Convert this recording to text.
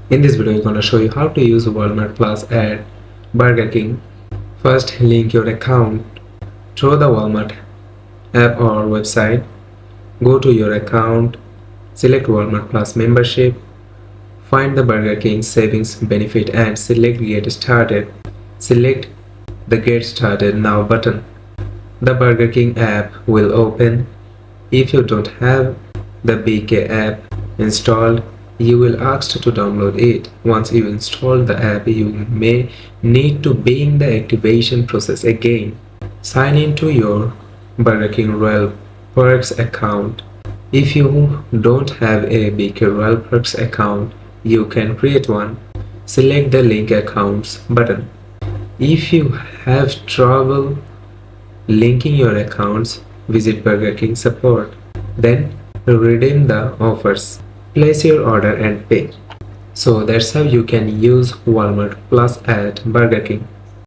In this video, I'm going to show you how to use Walmart Plus at Burger King. First, link your account through the Walmart app or website. Go to your account, select Walmart Plus membership, find the Burger King savings benefit and select Get Started. Select the Get Started Now button. The Burger King app will open. If you don't have the BK app installed, you will asked to download it. Once you install the app, you may need to begin the activation process again. Sign into your Burger King Royal Perks account. If you don't have a BK Royal Perks account, you can create one. Select the Link Accounts button. If you have trouble linking your accounts, visit Burger King support. Then redeem the offers. Place your order and pay. So that's how you can use Walmart Plus at Burger King.